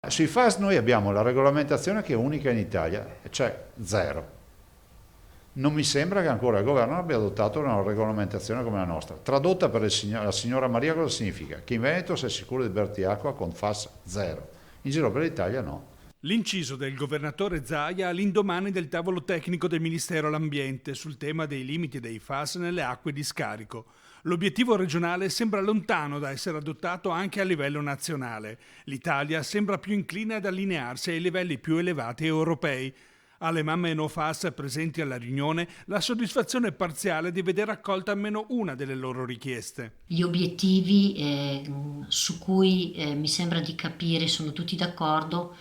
Sui FAS noi abbiamo la regolamentazione che è unica in Italia, cioè zero. Non mi sembra che ancora il governo abbia adottato una regolamentazione come la nostra. Tradotta per la signora Maria cosa significa? Che in Veneto sei sicuro di berti acqua con FAS zero. In giro per l'Italia no. L'inciso del governatore Zaia all'indomani del tavolo tecnico del Ministero all'Ambiente sul tema dei limiti dei FAS nelle acque di scarico. L'obiettivo regionale sembra lontano da essere adottato anche a livello nazionale. L'Italia sembra più incline ad allinearsi ai livelli più elevati europei. Alle mamme no FAS presenti alla riunione la soddisfazione parziale di vedere accolta almeno una delle loro richieste. Gli obiettivi su cui mi sembra di capire sono tutti d'accordo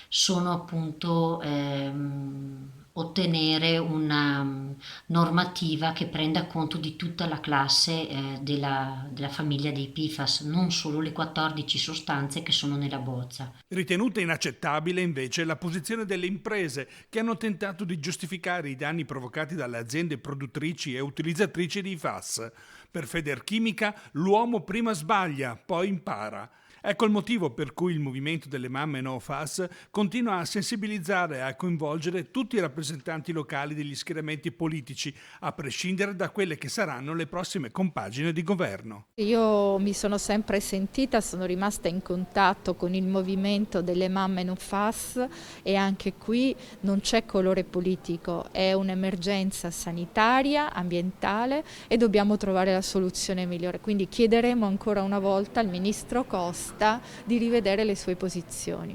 sono appunto ottenere una normativa che prenda conto di tutta la classe della famiglia dei PFAS, non solo le 14 sostanze che sono nella bozza. Ritenuta inaccettabile invece la posizione delle imprese che hanno tentato di giustificare i danni provocati dalle aziende produttrici e utilizzatrici di FAS. Per Federchimica l'uomo prima sbaglia, poi impara. Ecco il motivo per cui il movimento delle mamme no FAS continua a sensibilizzare e a coinvolgere tutti i rappresentanti locali degli schieramenti politici, a prescindere da quelle che saranno le prossime compagini di governo. Io mi sono sempre sentita, sono rimasta in contatto con il movimento delle mamme no FAS e anche qui non c'è colore politico, è un'emergenza sanitaria, ambientale e dobbiamo trovare la soluzione migliore. Quindi chiederemo ancora una volta al Ministro Costa di rivedere le sue posizioni.